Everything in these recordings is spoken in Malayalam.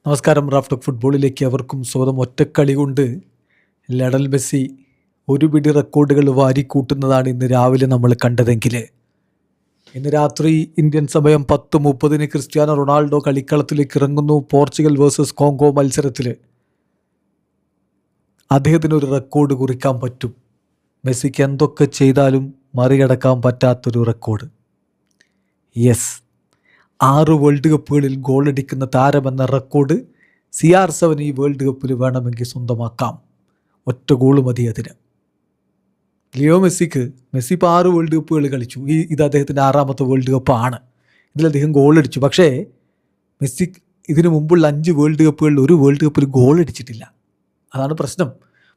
നമസ്കാരം. റാഫ് ഫുട്ബോളിലേക്ക് അവർക്കും സ്വന്തം. ഒറ്റക്കളി കൊണ്ട് ലയണൽ മെസ്സി ഒരു പിടി റെക്കോർഡുകൾ വാരിക്കൂട്ടുന്നതാണ് ഇന്ന് രാവിലെ നമ്മൾ കണ്ടതെങ്കിൽ, ഇന്ന് രാത്രി ഇന്ത്യൻ സമയം 10:30 ക്രിസ്ത്യാനോ റൊണാൾഡോ കളിക്കളത്തിലേക്ക് ഇറങ്ങുന്നു. പോർച്ചുഗൽ വേഴ്സസ് കോങ്കോ മത്സരത്തിൽ അദ്ദേഹത്തിന് ഒരു റെക്കോർഡ് കുറിക്കാൻ പറ്റും. മെസ്സിക്ക് എന്തൊക്കെ ചെയ്താലും മറികടക്കാൻ പറ്റാത്തൊരു റെക്കോർഡ്. യെസ്, 6 വേൾഡ് കപ്പുകളിൽ ഗോളടിക്കുന്ന താരമെന്ന റെക്കോർഡ് CR7 ഈ വേൾഡ് കപ്പിൽ വേണമെങ്കിൽ സ്വന്തമാക്കാം. ഒറ്റ ഗോള് മതി അതിന്. ലിയോ മെസ്സി ഇപ്പോൾ 6 വേൾഡ് കപ്പുകൾ കളിച്ചു. ഇത് അദ്ദേഹത്തിൻ്റെ 6ാമത്തെ വേൾഡ് കപ്പാണ്. ഇതിലധികം ഗോളടിച്ചു. പക്ഷേ മെസ്സി ഇതിനു മുമ്പുള്ള 5 വേൾഡ് കപ്പുകളിൽ ഒരു വേൾഡ് കപ്പിൽ ഗോളടിച്ചിട്ടില്ല. അതാണ് പ്രശ്നം.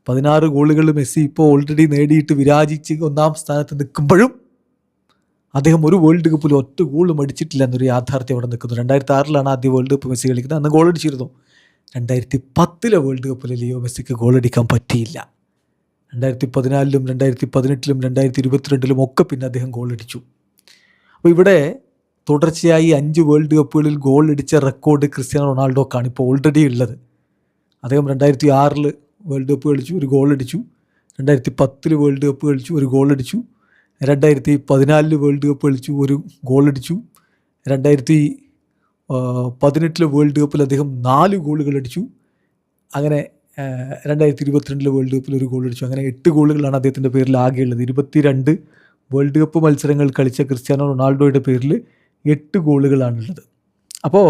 16 ഗോളുകൾ മെസ്സി ഇപ്പോൾ ഓൾറെഡി നേടിയിട്ട് വിരാജിച്ച് 1ാം സ്ഥാനത്ത് നിൽക്കുമ്പോഴും അദ്ദേഹം ഒരു വേൾഡ് കപ്പിൽ ഒറ്റ ഗോളും അടിച്ചിട്ടില്ല എന്നൊരു യാഥാർത്ഥ്യം അവിടെ നിൽക്കുന്നു. 2006 ആദ്യ വേൾഡ് കപ്പ് മെസ്സി കളിക്കുന്നത്. അന്ന് ഗോളടിച്ചിരുന്നു. 2010 വേൾഡ് കപ്പിൽ ലിയോ മെസ്സിക്ക് ഗോളടിക്കാൻ പറ്റിയില്ല. 2014 2018 2022 ഒക്കെ പിന്നെ അദ്ദേഹം ഗോളടിച്ചു. അപ്പോൾ ഇവിടെ തുടർച്ചയായി 5 വേൾഡ് കപ്പുകളിൽ ഗോളടിച്ച റെക്കോർഡ് ക്രിസ്ത്യാനോ റൊണാൾഡോക്കാണ് ഇപ്പോൾ ഓൾറെഡി ഉള്ളത്. അദ്ദേഹം 2006 വേൾഡ് കപ്പ് കളിച്ചു, ഒരു ഗോളടിച്ചു. 2010 വേൾഡ് കപ്പ് കളിച്ചു, ഒരു ഗോളടിച്ചു. 2014 വേൾഡ് കപ്പ് കളിച്ചു, ഒരു ഗോളടിച്ചു. 2018 വേൾഡ് കപ്പിൽ അദ്ദേഹം 4 ഗോളുകൾ അടിച്ചു. അങ്ങനെ 2022 വേൾഡ് കപ്പിൽ ഒരു ഗോളടിച്ചു. അങ്ങനെ 8 ഗോളുകളാണ് അദ്ദേഹത്തിൻ്റെ പേരിൽ ആകെയുള്ളത്. 22 വേൾഡ് കപ്പ് മത്സരങ്ങൾ കളിച്ച ക്രിസ്ത്യാനോ റൊണാൾഡോയുടെ പേരിൽ 8 ഗോളുകളാണുള്ളത്. അപ്പോൾ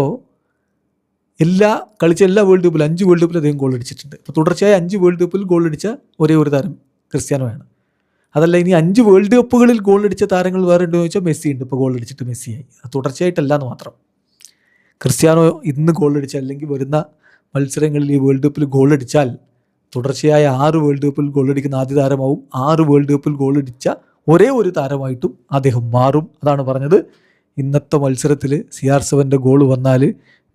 കളിച്ച എല്ലാ വേൾഡ് കപ്പിലും 5 വേൾഡ് കപ്പിൽ അദ്ദേഹം ഗോളടിച്ചിട്ടുണ്ട്. അപ്പോൾ തുടർച്ചയായി 5 വേൾഡ് കപ്പിൽ ഗോളടിച്ച ഒരേ ഒരു താരം ക്രിസ്ത്യാനോയാണ്. അതല്ല, ഇനി 5 വേൾഡ് കപ്പുകളിൽ ഗോളടിച്ച താരങ്ങൾ വേറെ ഉണ്ടോ എന്ന് ചോദിച്ചാൽ മെസ്സി ഉണ്ട്. ഇപ്പോൾ ഗോളടിച്ചിട്ട് മെസ്സിയായി. അത് തുടർച്ചയായിട്ടല്ല എന്ന് മാത്രം. ക്രിസ്ത്യാനോ ഇന്ന് ഗോളടിച്ച അല്ലെങ്കിൽ വരുന്ന മത്സരങ്ങളിൽ ഈ വേൾഡ് കപ്പിൽ ഗോളടിച്ചാൽ തുടർച്ചയായ 6 വേൾഡ് കപ്പിൽ ഗോളടിക്കുന്ന ആദ്യ താരമാവും. 6 വേൾഡ് കപ്പിൽ ഗോളടിച്ച ഒരേ ഒരു താരമായിട്ടും അദ്ദേഹം മാറും. അതാണ് പറഞ്ഞത്. ഇന്നത്തെ മത്സരത്തിൽ CR7 ഗോൾ വന്നാൽ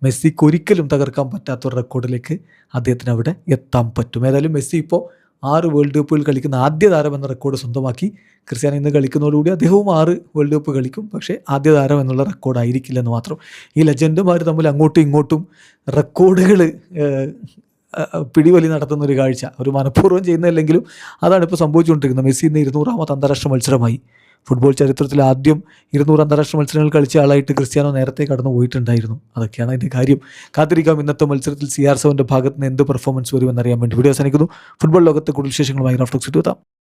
മെസ്സിക്ക് ഒരിക്കലും തകർക്കാൻ പറ്റാത്തൊരു റെക്കോർഡിലേക്ക് അദ്ദേഹത്തിന് അവിടെ എത്താൻ പറ്റും. ഏതായാലും മെസ്സി ഇപ്പോൾ 6 വേൾഡ് കപ്പുകൾ കളിക്കുന്ന ആദ്യ താരം എന്ന റെക്കോർഡ് സ്വന്തമാക്കി. ക്രിസ്ത്യാനോ ഇന്ന് കളിക്കുന്നതോടുകൂടി അദ്ദേഹവും 6 വേൾഡ് കപ്പ് കളിക്കും. പക്ഷേ ആദ്യ താരം എന്നുള്ള റെക്കോർഡ് ആയിരിക്കില്ലെന്ന് മാത്രം. ഈ ലെജൻഡുമാർ തമ്മിൽ അങ്ങോട്ടും ഇങ്ങോട്ടും റെക്കോർഡുകൾ പിടിവലി നടത്തുന്നൊരു കാഴ്ച ഒരു മനഃപൂർവ്വം ചെയ്യുന്നതല്ലെങ്കിലും അതാണ് ഇപ്പോൾ സംഭവിച്ചുകൊണ്ടിരിക്കുന്നത്. മെസ്സി ഇന്ന് 200ാമത്തെ അന്താരാഷ്ട്ര മത്സരമായി. ഫുട്ബോൾ ചരിത്രത്തിൽ ആദ്യം 200 അന്താരാഷ്ട്ര മത്സരങ്ങൾ കളിച്ച ആളായിട്ട് ക്രിസ്ത്യാനോ നേരത്തെ കടന്നു പോയിട്ടുണ്ടായിരുന്നു. അതൊക്കെയാണ് അതിൻ്റെ കാര്യം. കാത്തിരിക്കാം ഇന്നത്തെ മത്സരത്തിൽ CR7 ഭാഗത്ത് നിന്ന് എന്ത് പെർഫോമൻസ് വരുമെന്നറിയാൻ വേണ്ടി. വീഡിയോ അവസാനിക്കുന്നു. ഫുട്ബോൾ ലോകത്തെ കൂടുതൽ വിശേഷങ്ങളുമായി റാഫ് ടോക്സ് എത്താം.